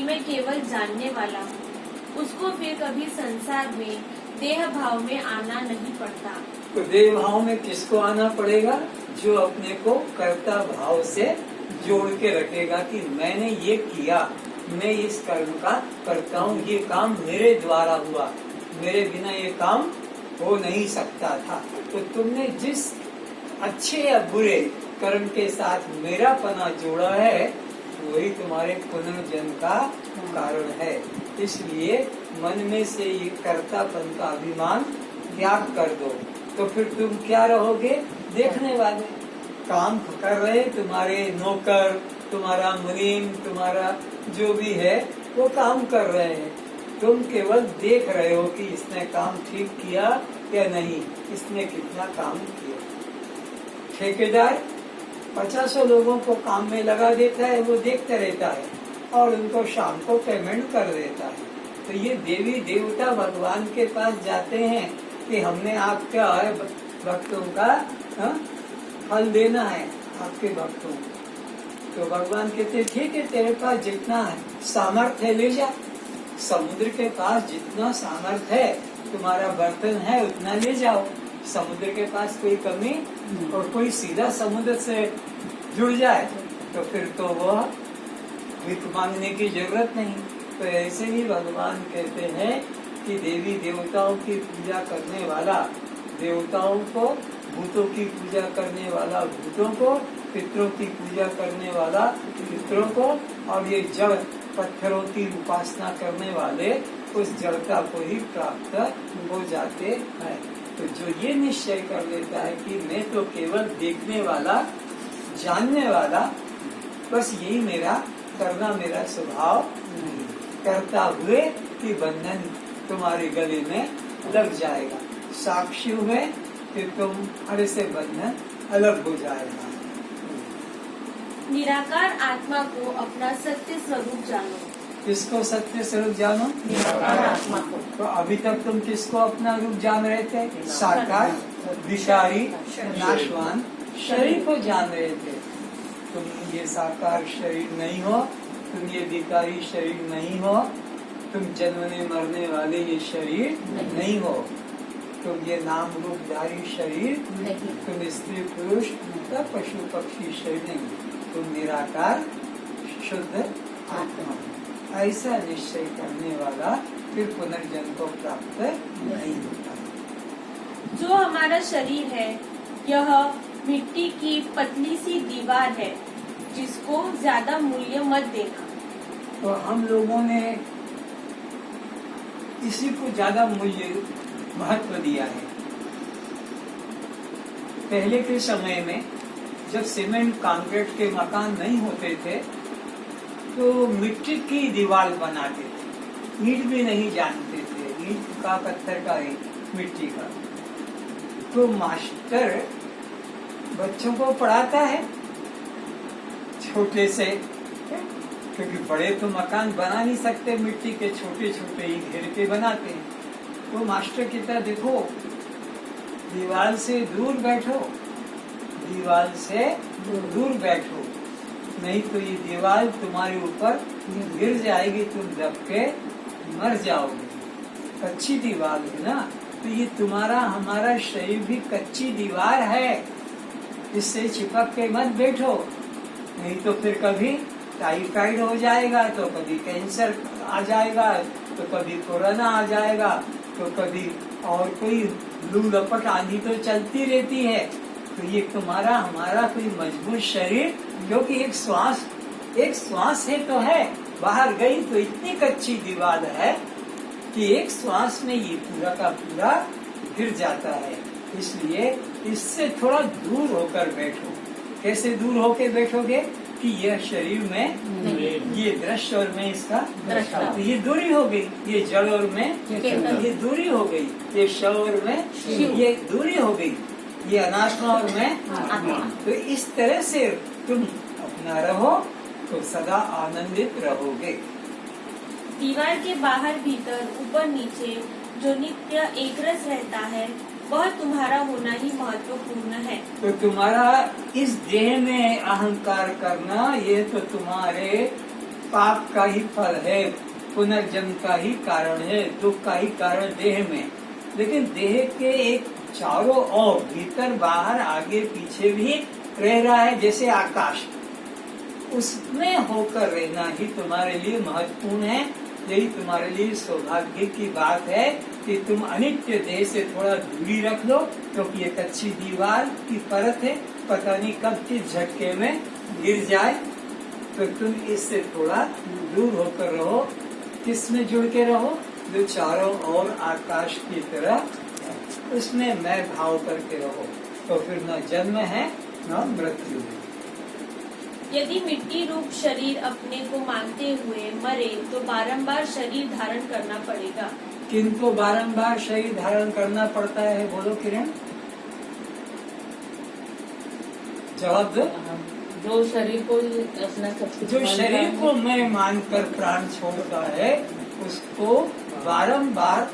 मैं केवल जानने वाला हूँ, उसको फिर कभी संसार में देह भाव में आना नहीं पड़ता। तो देह भाव में किसको आना पड़ेगा? जो अपने को कर्ता भाव से जोड़ के रखेगा कि मैंने ये किया, मैं इस कर्म का करता हूँ, ये काम मेरे द्वारा हुआ, मेरे बिना ये काम हो नहीं सकता था। तो तुमने जिस अच्छे या बुरे कर्म के साथ मेरा पना जोड़ा है, वही तुम्हारे पुनर्जन्म का कारण है। इसलिए मन में से ये कर्तापन का अभिमान त्याग कर दो, तो फिर तुम क्या रहोगे? देखने वाले। काम कर रहे तुम्हारे नौकर, तुम्हारा मुनीम, तुम्हारा जो भी है वो काम कर रहे हैं, तुम केवल देख रहे हो कि इसने काम ठीक किया या नहीं, इसने कितना काम किया। ठेकेदार 50 लोगों को काम में लगा देता है, वो देखता रहता है और उनको शाम को पेमेंट कर देता है। तो ये देवी देवता भगवान के पास जाते हैं कि हमने आपका भक्तों का फल देना है, आपके भक्तों को। तो भगवान कहते ठीक है, तेरे पास जितना है सामर्थ्य है ले जा। समुद्र के पास जितना सामर्थ्य है, तुम्हारा बर्तन है उतना ले जाओ। समुद्र के पास कोई कमी, और कोई सीधा समुद्र से जुड़ जाए तो फिर तो वह भीख मांगने की जरूरत नहीं। तो ऐसे ही भगवान कहते हैं कि देवी देवताओं की पूजा करने वाला देवताओं को, भूतों की पूजा करने वाला भूतों को, पितरों की पूजा करने वाला पितरों को, और ये जड़ पत्थरों की उपासना करने वाले उस जड़ता को ही प्राप्त हो जाते हैं। तो जो ये निश्चय कर लेता है कि मैं तो केवल देखने वाला, जानने वाला, बस यही मेरा करना, मेरा स्वभाव नहीं, करता हुए कि बंधन तुम्हारे गले में लग जाएगा। साक्षी हुए कि तुम्हारे से बंधन अलग हो जाएगा। निराकार आत्मा को अपना सत्य स्वरूप जानो। किसको सत्य स्वरूप जानो? निराकार आत्मा को। तो अभी तक तुम किसको अपना रूप जान रहे थे? साकार, विकारी, नाशवान शरीर को जान रहे थे। तुम ये साकार शरीर नहीं हो, तुम ये विकारी शरीर नहीं हो, तुम जन्मने मरने वाले ये शरीर नहीं हो, तुम ये नाम रूपधारी शरीर नहीं, तुम स्त्री पुरुष या पशु पक्षी शरीर नहीं, तुम निराकार शुद्ध आत्मा। ऐसा निश्चय करने वाला फिर पुनर्जन्म को प्राप्त नहीं होता। जो हमारा शरीर है, यह मिट्टी की पतली सी दीवार है, जिसको ज्यादा मूल्य मत देना। तो हम लोगों ने इसी को ज्यादा मूल्य महत्व दिया है। पहले के समय में जब सीमेंट कंक्रीट के मकान नहीं होते थे, तो मिट्टी की दीवार बनाते थे, ईंट भी नहीं जानते थे, ईंट का, पत्थर का, मिट्टी का। तो मास्टर बच्चों को पढ़ाता है छोटे से, क्योंकि बड़े तो मकान बना नहीं सकते, मिट्टी के छोटे छोटे ही घेर के बनाते हैं। तो मास्टर कहता देखो, दीवार से दूर बैठो, दीवार से दूर बैठो, नहीं तो ये दीवार तुम्हारे ऊपर गिर जाएगी, तुम दब के मर जाओगे। कच्ची दीवार है ना, तो ये तुम्हारा हमारा शरीर भी कच्ची दीवार है, इससे चिपक के मत बैठो, नहीं तो फिर कभी टाइफाइड हो जाएगा, तो कभी कैंसर आ जाएगा, तो कभी कोरोना आ जाएगा, तो कभी और कोई लू लपट आंधी तो चलती रहती है। तो ये तुम्हारा हमारा कोई मजबूत शरीर, क्योंकि एक श्वास है तो है, बाहर गई तो इतनी कच्ची दीवार है कि एक श्वास में ये पूरा का पूरा गिर जाता है। इसलिए इससे थोड़ा दूर होकर बैठो। कैसे दूर होकर बैठोगे कि यह शरीर में ये दृश्य और में इसका तो ये दूरी हो गई, ये जड़ और में ये दूरी हो गई, ये शव और में ये दूरी हो गई, ये अनात्मा और में आत्मा। तो इस तरह से तुम अपना रहो तो सदा आनंदित रहोगे। दीवार के बाहर भीतर ऊपर नीचे जो नित्य एकरस रहता है, वह तुम्हारा होना ही महत्वपूर्ण है। तो तुम्हारा इस देह में अहंकार करना, ये तो तुम्हारे पाप का ही फल है, पुनर्जन्म का ही कारण है, दुख का ही कारण देह में। लेकिन देह के एक चारों ओर, भीतर बाहर आगे पीछे भी रह रहा है, जैसे आकाश। उसमें होकर रहना ही तुम्हारे लिए महत्वपूर्ण है। यही तुम्हारे लिए सौभाग्य की बात है कि तुम अनित्य देह से थोड़ा दूरी रख लो, क्योंकि एक अच्छी दीवार की परत है, पता नहीं कब किस झटके में गिर जाए। तो तुम इससे थोड़ा दूर होकर रहो। किसमें जुड़ के रहो? जो चारों ओर आकाश की तरह, उसमें मैं भाव करके रहो। तो फिर न जन्म है न मृत्यु है। यदि मिट्टी रूप शरीर अपने को मानते हुए मरे तो बारंबार शरीर धारण करना पड़ेगा। किनको बारंबार शरीर धारण करना पड़ता है? बोलो किरण, जवाब दो। जो शरीर को अपना सब कुछ जो मानता शरीर है, को मैं मानकर प्राण छोड़ता है, उसको बारंबार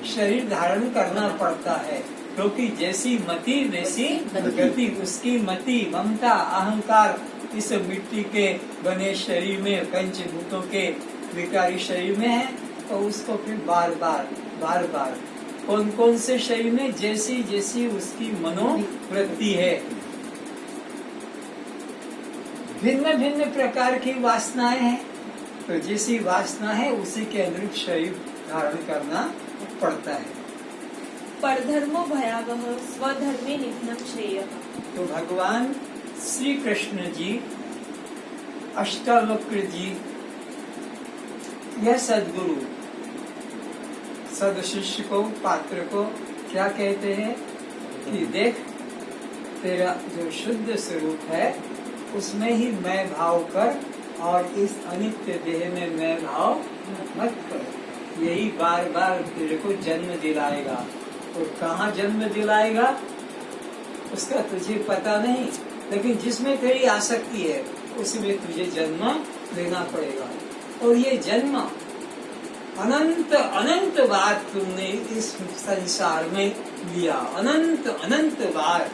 शरीर धारण करना पड़ता है, क्योंकि जैसी मति वैसी गति। उसकी मति, ममता, अहंकार इस मिट्टी के बने शरीर में, पंचभूतों के विकारी शरीर में है, तो उसको फिर बार बार कौन कौन से शरीर में जैसी जैसी उसकी मनोवृत्ति है, भिन्न भिन्न प्रकार की वासनाएं हैं, तो जैसी वासना है उसी के अनुरूप शरीर धारण करना पड़ता है। परधर्मो भयावह स्वधर्मे निधनम श्रेय। तो भगवान श्री कृष्ण जी, अष्टावक्र जी, यह सद्गुरु सदशिष्य को, पात्र को क्या कहते हैं कि देख, तेरा जो शुद्ध स्वरूप है उसमें ही मैं भाव कर, और इस अनित्य देह में मैं भाव मत कर। यही बार बार तेरे को जन्म दिलाएगा। और कहाँ जन्म दिलाएगा उसका तुझे पता नहीं, लेकिन जिसमें तेरी आसक्ति है उसमें तुझे जन्म लेना पड़ेगा। और ये जन्म अनंत अनंत बार तुमने इस संसार में लिया, अनंत अनंत बार।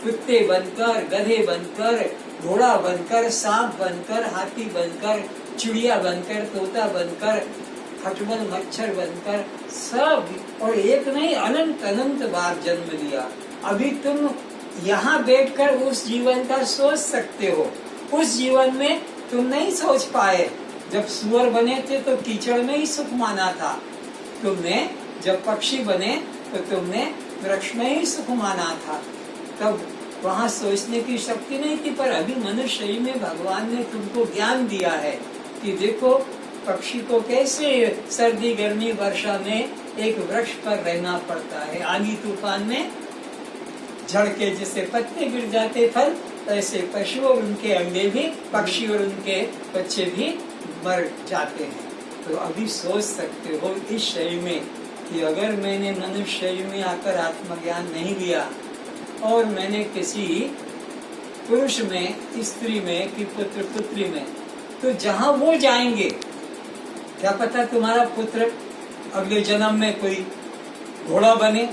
कुत्ते बनकर, गधे बनकर, घोड़ा बनकर, सांप बनकर, हाथी बनकर, चिड़िया बनकर, तोता बनकर, खटमल मच्छर बनकर, सब, और एक नहीं अनंत अनंत बार जन्म लिया। अभी तुम यहाँ बैठकर उस जीवन का सोच सकते हो, उस जीवन में तुम नहीं सोच पाए। जब सुअर बने थे तो कीचड़ में ही सुख माना था तुमने, जब पक्षी बने तो तुमने वृक्ष में ही सुख माना था, तब वहाँ सोचने की शक्ति नहीं थी। पर अभी मनुष्य ही में भगवान ने तुमको ज्ञान दिया है कि देखो पक्षी को कैसे सर्दी गर्मी वर्षा में एक वृक्ष पर रहना पड़ता है, आंधी तूफान में झड़ के जैसे पत्ते गिर जाते फल, ऐसे पशु और उनके अंडे भी, पक्षी और उनके बच्चे भी मर जाते हैं। तो अभी सोच सकते हो इस शरीर में कि अगर मैंने मनुष्य शरीर में आकर आत्मज्ञान नहीं लिया और मैंने किसी पुरुष में, स्त्री में कि पुत्र पुत्री में, तो जहाँ वो जाएंगे, क्या पता तुम्हारा पुत्र अगले जन्म में कोई घोड़ा बने,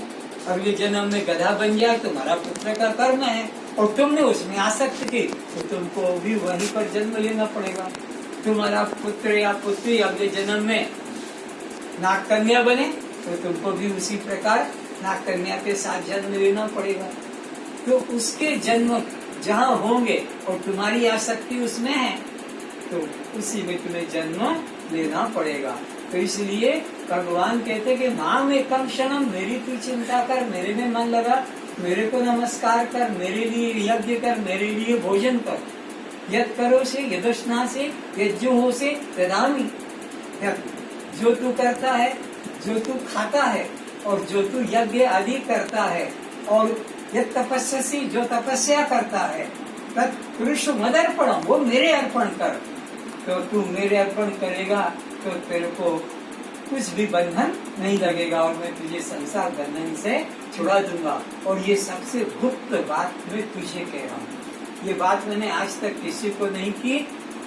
अगले जन्म में गधा बन जाए, तुम्हारा पुत्र का कर्म है और तुमने उसमें आसक्त की, तो तुमको भी वहीं पर जन्म लेना पड़ेगा। तुम्हारा पुत्र या पुत्री अगले जन्म में नाग कन्या बने तो तुमको भी उसी प्रकार नाग कन्या के साथ जन्म लेना पड़ेगा। तो उसके जन्म जहाँ होंगे और तुम्हारी आसक्ति उसमें है, तो उसी में तुम्हें जन्म लेना पड़ेगा। तो इसलिए भगवान कहते कि माँ में कम क्षणम, मेरी तू चिंता कर, मेरे में मन लगा, मेरे को नमस्कार कर, मेरे लिए यज्ञ कर, मेरे लिए भोजन कर। यद करो से, यदस्ना से, यज्ञो हो से ददामी। जो तू करता है, जो तू खाता है और जो तू यज्ञ आदि करता है, और यद तपस्या, जो तपस्या करता है, तत् पुरुष मदर्पणम, वो मेरे अर्पण कर। तो तू मेरे अर्पण करेगा तो तेरे को कुछ भी बंधन नहीं लगेगा और मैं तुझे संसार बंधन से छुड़ा दूंगा। और ये सबसे गुप्त बात मैं तुझे कह रहा हूँ। ये बात मैंने आज तक किसी को नहीं की,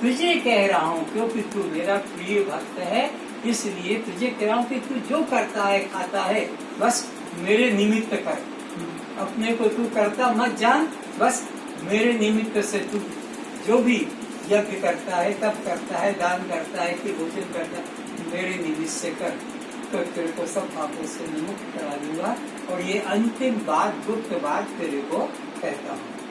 तुझे कह रहा हूँ, क्योंकि तू मेरा प्रिय भक्त है, इसलिए तुझे कह रहा हूँ कि तू जो करता है, खाता है, बस मेरे निमित्त कर। अपने को तू करता मत जान, बस मेरे निमित्त से तू जो भी यज्ञ करता है, तप करता है, दान करता है कि भोजन करता है, मेरे निमित्त से कर, तो तेरे को सब पापों से मैं मुक्त करा दूंगा। और ये अंतिम बात, गुप्त बात तेरे को कहता हूँ।